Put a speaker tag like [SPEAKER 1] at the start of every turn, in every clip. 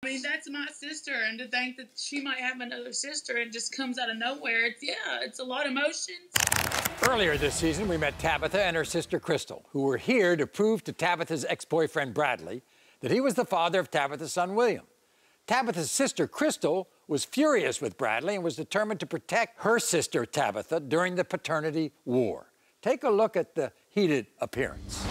[SPEAKER 1] I mean, that's my sister, and to think that she might have another sister and just comes out of nowhere, it's a lot of emotions.
[SPEAKER 2] Earlier this season, we met Tabitha and her sister Crystal, who were here to prove to Tabitha's ex-boyfriend Bradley that he was the father of Tabitha's son William. Tabitha's sister Crystal was furious with Bradley and was determined to protect her sister Tabitha during the paternity war. Take a look at the heated appearance.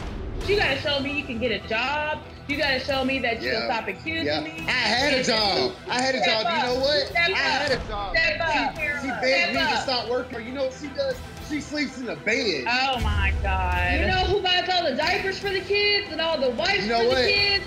[SPEAKER 3] You gotta show me you can get a job. You gotta show me that you'll stop accusing me.
[SPEAKER 4] I had a job. I had a job. You know what? I had a job. She begged me to stop working. You know what she does? She sleeps in the bed.
[SPEAKER 3] Oh my God. You know who buys all the diapers for the kids and all the wipes for the kids?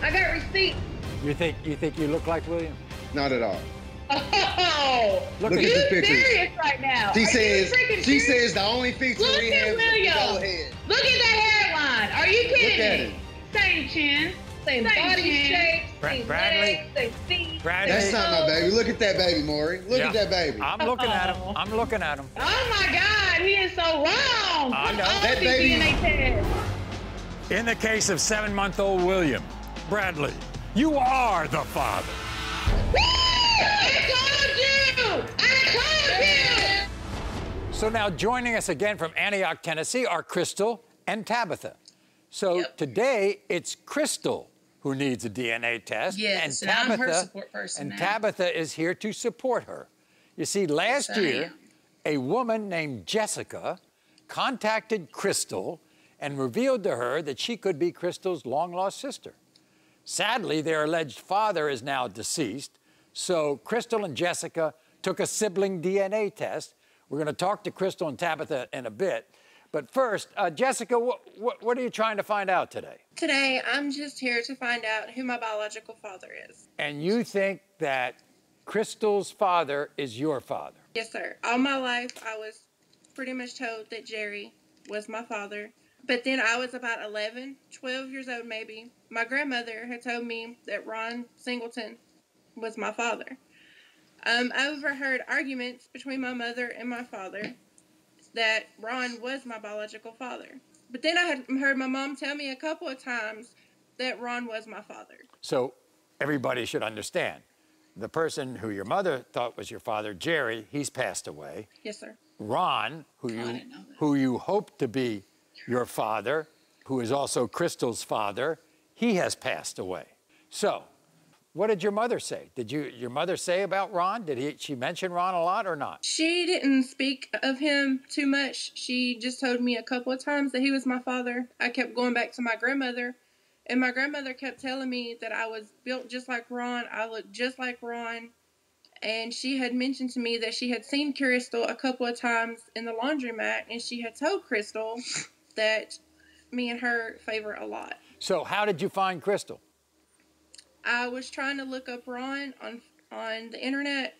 [SPEAKER 3] I got receipts.
[SPEAKER 2] You think you look like William?
[SPEAKER 4] Not at all.
[SPEAKER 3] Oh,
[SPEAKER 4] look at this picture.
[SPEAKER 3] Serious right now.
[SPEAKER 4] She says the only feature we have is the go ahead.
[SPEAKER 3] Look at that hairline. Are you kidding
[SPEAKER 4] Look at
[SPEAKER 3] me?
[SPEAKER 4] it.
[SPEAKER 3] Same chin, same body shape, same
[SPEAKER 2] Bradley.
[SPEAKER 3] legs, same feet.
[SPEAKER 2] Bradley.
[SPEAKER 4] That's not my baby. Look at that baby, Maury. Look at that baby.
[SPEAKER 2] I'm looking at him. I'm looking at him.
[SPEAKER 3] Oh my God, he is so wrong.
[SPEAKER 2] I know.
[SPEAKER 4] That baby.
[SPEAKER 3] DNA test.
[SPEAKER 2] In the case of 7-month-old William, Bradley, you are the father. So now joining us again from Antioch, Tennessee are Crystal and Tabitha. So today it's Crystal who needs a DNA test.
[SPEAKER 1] Yes,
[SPEAKER 2] and
[SPEAKER 1] I'm her support person now.
[SPEAKER 2] Tabitha is here to support her. You see, last year, a woman named Jessica contacted Crystal and revealed to her that she could be Crystal's long-lost sister. Sadly, their alleged father is now deceased, so Crystal and Jessica took a sibling DNA test. We're going to talk to Crystal and Tabitha in a bit. But first, Jessica, what are you trying to find out today?
[SPEAKER 5] Today, I'm just here to find out who my biological father is.
[SPEAKER 2] And you think that Crystal's father is your father?
[SPEAKER 5] Yes, sir. All my life, I was pretty much told that Jerry was my father. But then I was about 11, 12 years old maybe. My grandmother had told me that Ron Singleton was my father. I overheard arguments between my mother and my father that Ron was my biological father. But then I had heard my mom tell me a couple of times that Ron was my father.
[SPEAKER 2] So everybody should understand. The person who your mother thought was your father, Jerry, he's passed away.
[SPEAKER 5] Yes, sir.
[SPEAKER 2] Ron, who you hope to be your father, who is also Crystal's father, he has passed away. So, what did your mother say? Did your mother say about Ron? Did she mention Ron a lot or not?
[SPEAKER 5] She didn't speak of him too much. She just told me a couple of times that he was my father. I kept going back to my grandmother, and my grandmother kept telling me that I was built just like Ron, I looked just like Ron, and she had mentioned to me that she had seen Crystal a couple of times in the laundromat, and she had told Crystal that me and her favor a lot.
[SPEAKER 2] So how did you find Crystal?
[SPEAKER 5] I was trying to look up Ron on the internet,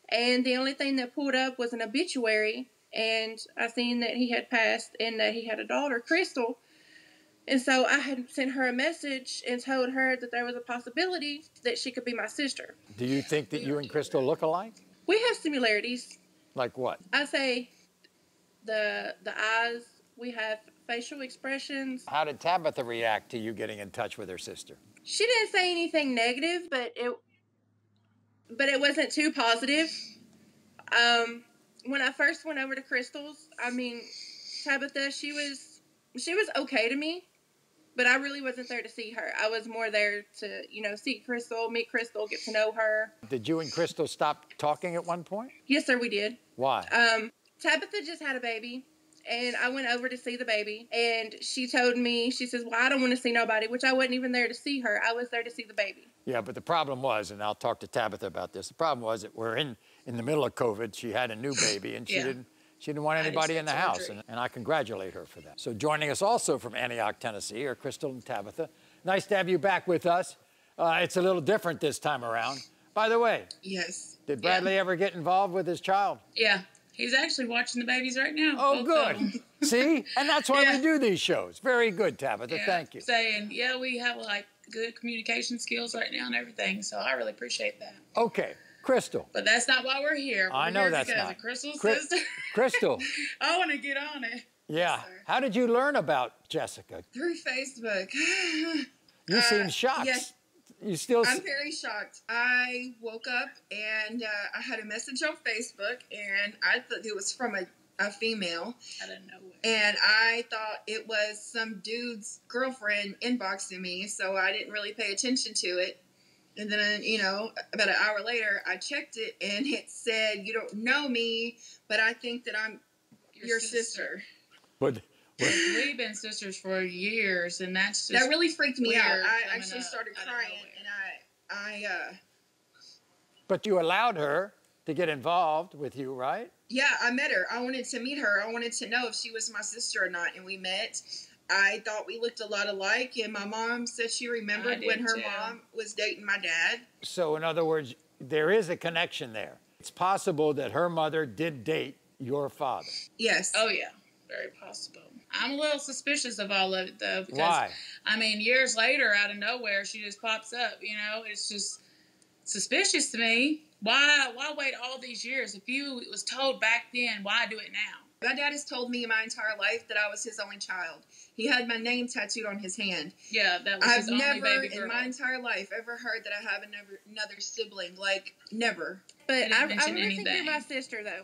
[SPEAKER 5] and the only thing that pulled up was an obituary, and I seen that he had passed and that he had a daughter, Crystal. And so I had sent her a message and told her that there was a possibility that she could be my sister.
[SPEAKER 2] Do you think that you and Crystal look alike?
[SPEAKER 5] We have similarities.
[SPEAKER 2] Like what?
[SPEAKER 5] I say the eyes, we have facial expressions.
[SPEAKER 2] How did Tabitha react to you getting in touch with her sister?
[SPEAKER 5] She didn't say anything negative, but it wasn't too positive. When I first went over to Crystal's, I mean, Tabitha, she was okay to me, but I really wasn't there to see her. I was more there to, see Crystal, meet Crystal, get to know her.
[SPEAKER 2] Did you and Crystal stop talking at one point?
[SPEAKER 5] Yes, sir, we did.
[SPEAKER 2] Why?
[SPEAKER 5] Tabitha just had a baby. And I went over to see the baby, and she told me, she says, well, I don't want to see nobody, which I wasn't even there to see her. I was there to see the baby.
[SPEAKER 2] Yeah, but the problem was, and I'll talk to Tabitha about this, the problem was that we're in the middle of COVID. She had a new baby, and she didn't want anybody in the house, and I congratulate her for that. So joining us also from Antioch, Tennessee, are Crystal and Tabitha. Nice to have you back with us. It's a little different this time around. By the way,
[SPEAKER 1] yes.
[SPEAKER 2] Did Bradley ever get involved with his child?
[SPEAKER 1] Yeah. He's actually watching the babies right now.
[SPEAKER 2] Oh, good. See? And that's why we do these shows. Very good, Tabitha. Thank you.
[SPEAKER 1] Saying, we have, good communication skills right now and everything, so I really appreciate that.
[SPEAKER 2] Okay. Crystal.
[SPEAKER 1] But that's not why we're here.
[SPEAKER 2] I know that's not.
[SPEAKER 1] Crystal's sister.
[SPEAKER 2] Crystal.
[SPEAKER 1] I want to get on it.
[SPEAKER 2] Yeah. How did you learn about Jessica?
[SPEAKER 1] Through Facebook.
[SPEAKER 2] You seem shocked.
[SPEAKER 1] Yes.
[SPEAKER 2] You still...
[SPEAKER 6] I'm very shocked. I woke up and I had a message on Facebook, and I thought it was from a female.
[SPEAKER 1] I don't know.
[SPEAKER 6] And I thought it was some dude's girlfriend inboxing me, so I didn't really pay attention to it. And then, you know, about an hour later, I checked it, and it said, "You don't know me, but I think that I'm your sister."
[SPEAKER 2] But
[SPEAKER 1] we've been sisters for years, and that's just
[SPEAKER 6] that really freaked me out. I actually
[SPEAKER 1] up
[SPEAKER 6] started crying, and
[SPEAKER 2] But you allowed her to get involved with you, right?
[SPEAKER 6] Yeah, I met her. I wanted to meet her. I wanted to know if she was my sister or not, and we met. I thought we looked a lot alike, and my mom said she remembered when her mom was dating my dad.
[SPEAKER 2] So, in other words, there is a connection there. It's possible that her mother did date your father.
[SPEAKER 6] Yes.
[SPEAKER 1] Oh, yeah. Very possible. I'm a little suspicious of all of it, though. Because,
[SPEAKER 2] why?
[SPEAKER 1] I mean, years later, out of nowhere, she just pops up, you know? It's just suspicious to me. Why wait all these years? If you was told back then, why do it now?
[SPEAKER 6] My dad has told me my entire life that I was his only child. He had my name tattooed on his hand.
[SPEAKER 1] Yeah, that was his only baby girl.
[SPEAKER 6] I've never in my entire life ever heard that I have another sibling. Like, never.
[SPEAKER 5] But I really think you're my sister, though.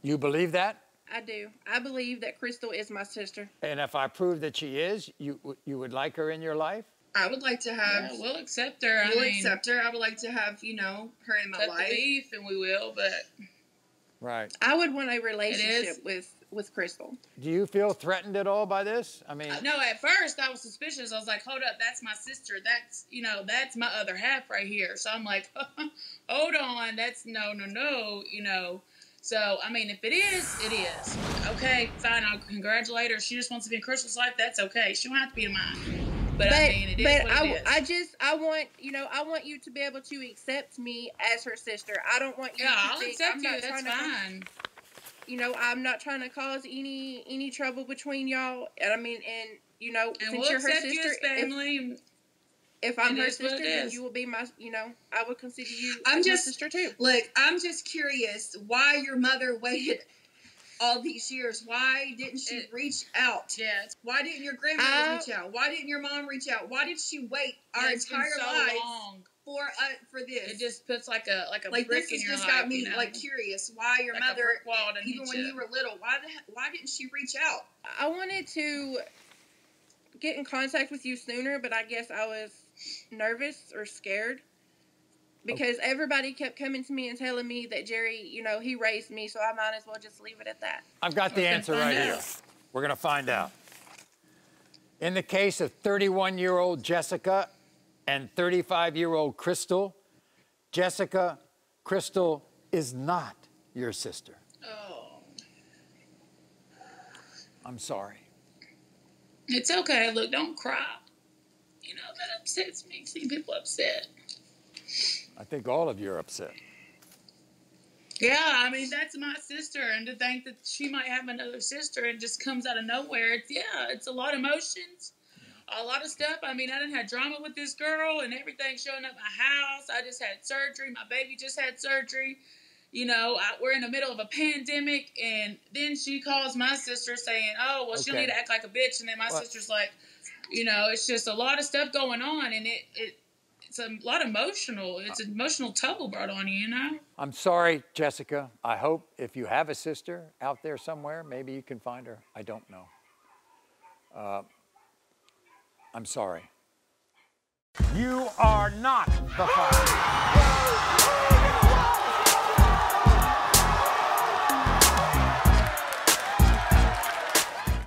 [SPEAKER 2] You believe that?
[SPEAKER 5] I do. I believe that Crystal is my sister.
[SPEAKER 2] And if I prove that she is, you would like her in your life?
[SPEAKER 6] I would like to have...
[SPEAKER 1] Yeah, we'll accept her.
[SPEAKER 6] We'll accept her. I would like to have, you know, her in my life.
[SPEAKER 1] Cut the beef, and we will, but...
[SPEAKER 2] Right.
[SPEAKER 5] I would want a relationship with Crystal.
[SPEAKER 2] Do you feel threatened at all by this? I mean...
[SPEAKER 1] No, at first I was suspicious. I was like, hold up, that's my sister. That's, you know, that's my other half right here. So I'm like, hold on, that's no, you know... So, I mean, if it is, it is. Okay, fine, I'll congratulate her. She just wants to be in Crystal's life, that's okay. She don't have to be in mine. But I mean, it is what it is.
[SPEAKER 5] I want you to be able to accept me as her sister. I don't want you to
[SPEAKER 1] I'll accept you, that's fine.
[SPEAKER 5] You know, I'm not trying to cause any trouble between y'all. And I mean, and, you know,
[SPEAKER 1] and
[SPEAKER 5] since
[SPEAKER 1] we'll
[SPEAKER 5] you're her
[SPEAKER 1] accept
[SPEAKER 5] sister,
[SPEAKER 1] you as family.
[SPEAKER 5] If I'm her sister, then you will be my, you know, I would consider you
[SPEAKER 6] my
[SPEAKER 5] sister too.
[SPEAKER 6] Look, I'm just curious why your mother waited all these years. Why didn't she reach out?
[SPEAKER 1] Yeah.
[SPEAKER 6] Why didn't your grandmother reach out? Why didn't your mom reach out? Why did she wait our entire life for this?
[SPEAKER 1] It just puts like a
[SPEAKER 6] like
[SPEAKER 1] brick
[SPEAKER 6] this
[SPEAKER 1] in your
[SPEAKER 6] has just
[SPEAKER 1] life,
[SPEAKER 6] got me
[SPEAKER 1] you know?
[SPEAKER 6] like curious. Why your mother, even when
[SPEAKER 1] you
[SPEAKER 6] you were little, why didn't she reach out?
[SPEAKER 5] I wanted to get in contact with you sooner, but I guess I was nervous or scared because everybody kept coming to me and telling me that Jerry, you know, he raised me, so I might as well just leave it at that.
[SPEAKER 2] I've got the answer right here. We're going to find out. In the case of 31-year-old Jessica and 35-year-old Crystal, Jessica, Crystal is not your sister.
[SPEAKER 1] Oh.
[SPEAKER 2] I'm sorry.
[SPEAKER 1] It's okay. Look, don't cry. You know, that upsets me, seeing people upset.
[SPEAKER 2] I think all of you are upset.
[SPEAKER 1] Yeah, I mean, that's my sister, and to think that she might have another sister and just comes out of nowhere, it's a lot of emotions, a lot of stuff. I mean, I done had drama with this girl and everything showing up at my house. I just had surgery. My baby just had surgery. You know, we're in the middle of a pandemic, and then she calls my sister saying, oh, well, she don't need to act like a bitch, and then my sister's like, you know, it's just a lot of stuff going on, and it's a lot emotional. It's an emotional toll brought on you, you know?
[SPEAKER 2] I'm sorry, Jessica. I hope if you have a sister out there somewhere, maybe you can find her. I don't know. I'm sorry. You are not the father.